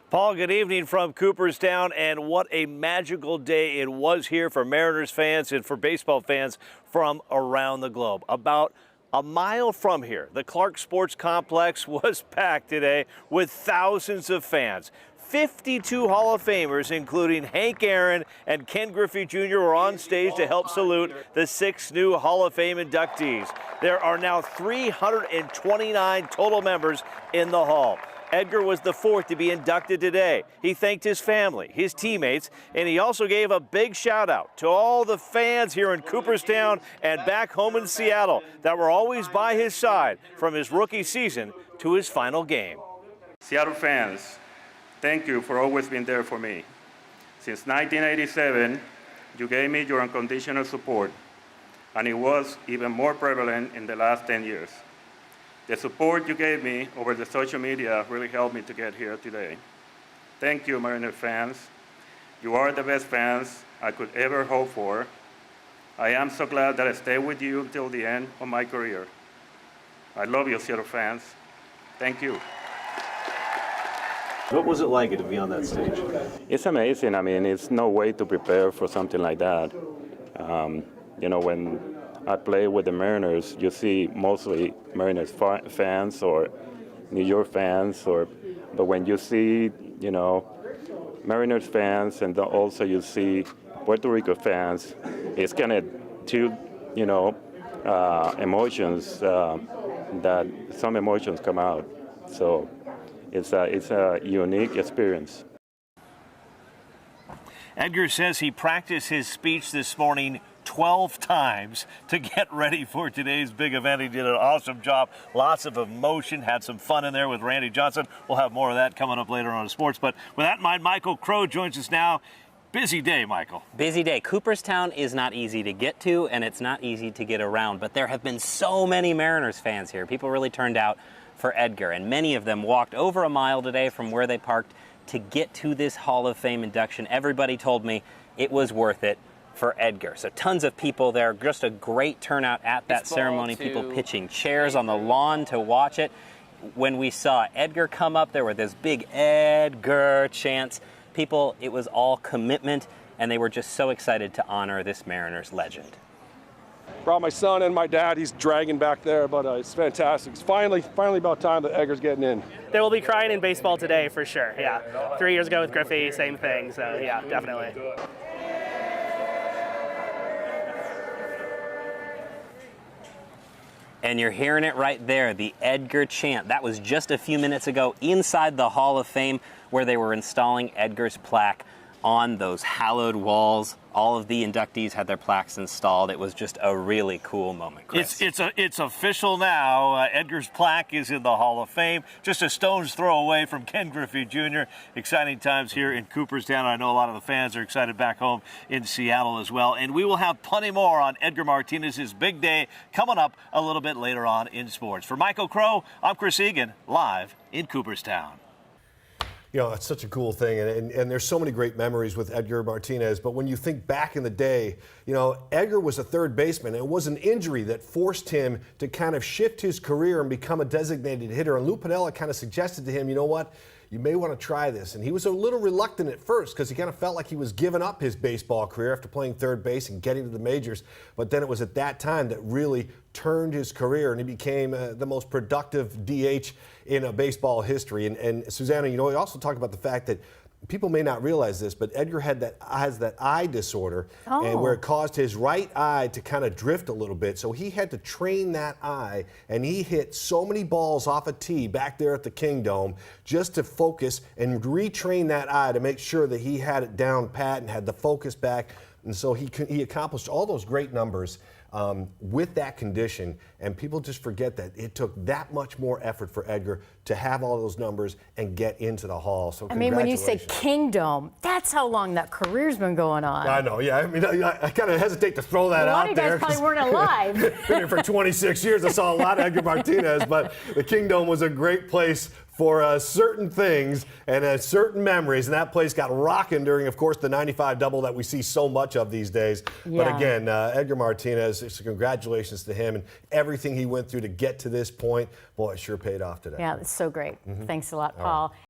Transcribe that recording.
Paul, good evening from Cooperstown, and what a magical day it was here for Mariners fans and for baseball fans from around the globe. About a mile from here, the Clark Sports Complex was packed today with thousands of fans. 52 Hall of Famers, including Hank Aaron and Ken Griffey Jr., were on stage to help salute the 6 new Hall of Fame inductees. There are now 329 total members in the Hall. Edgar was the 4th to be inducted today. He thanked his family, his teammates, and he also gave a big shout out to all the fans here in Cooperstown and back home in Seattle that were always by his side from his rookie season to his final game. Seattle fans, thank you for always being there for me. Since 1987, you gave me your unconditional support, and it was even more prevalent in the last 10 years. The support you gave me over the social media really helped me to get here today. Thank you, Mariner fans. You are the best fans I could ever hope for. I am so glad that I stayed with you until the end of my career. I love you, Seattle fans. Thank you. What was it like to be on that stage? It's amazing. I mean, it's no way to prepare for something like that. You know, when I play with the Mariners, you see mostly Mariners fans or New York fans, but when you see, you know, Mariners fans and also you see Puerto Rico fans, it's kind of two, you know, emotions that some emotions come out. So it's a unique experience. Edgar says he practiced his speech this morning 12 times to get ready for today's big event. He did an awesome job. Lots of emotion, had some fun in there with Randy Johnson. We'll have more of that coming up later on in sports. But with that in mind, Michael Crowe joins us now. Busy day, Michael. Busy day. Cooperstown is not easy to get to, and it's not easy to get around. But there have been so many Mariners fans here. People really turned out for Edgar, and many of them walked over a mile today from where they parked to get to this Hall of Fame induction. Everybody told me it was worth it for Edgar. So tons of people there, just a great turnout at that ceremony, people pitching chairs on the lawn to watch it. When we saw Edgar come up, there were this big Edgar chants. People, it was all commitment, and they were just so excited to honor this Mariners legend. Brought my son and my dad. He's dragging back there, but it's fantastic. It's finally about time that Edgar's getting in. There will be crying in baseball today for sure, yeah. 3 years ago with Griffey, same thing, so yeah, definitely. And you're hearing it right there, the Edgar chant. That was just a few minutes ago inside the Hall of Fame where they were installing Edgar's plaque on those hallowed walls. All of the inductees had their plaques installed. It was just a really cool moment, Chris. It's official now. Edgar's plaque is in the Hall of Fame, just a stone's throw away from Ken Griffey Jr. Exciting times here in Cooperstown. I know a lot of the fans are excited back home in Seattle as well. And we will have plenty more on Edgar Martinez's big day coming up a little bit later on in sports. For Michael Crowe, I'm Chris Egan, live in Cooperstown. You know, it's such a cool thing, and there's so many great memories with Edgar Martinez, but when you think back in the day, you know, Edgar was a third baseman. It was an injury that forced him to kind of shift his career and become a designated hitter, and Lou Piniella kind of suggested to him, you know what, you may want to try this. And he was a little reluctant at first because he kind of felt like he was giving up his baseball career after playing third base and getting to the majors. But then it was at that time that really turned his career, and he became the most productive DH in baseball history. And Susanna, you know, we also talked about the fact that people may not realize this, but Edgar has that eye disorder, and where it caused his right eye to kind of drift a little bit. So he had to train that eye, and he hit so many balls off a tee back there at the Kingdome just to focus and retrain that eye to make sure that he had it down pat and had the focus back. And so he accomplished all those great numbers with that condition, and people just forget that it took that much more effort for Edgar to have all those numbers and get into the Hall. So I mean, when you say Kingdome, that's how long that career's been going on. I know, yeah. I mean, I kind of hesitate to throw that out there. A lot of you guys probably weren't alive. Been here for 26 years. I saw a lot of Edgar Martinez, but the Kingdome was a great place for certain things and certain memories, and that place got rocking during, of course, the 95 double that we see so much of these days. Yeah. But again, Edgar Martinez, so congratulations to him and everything he went through to get to this point. Boy, it sure paid off today. Yeah, it's so great. Thanks a lot, Paul.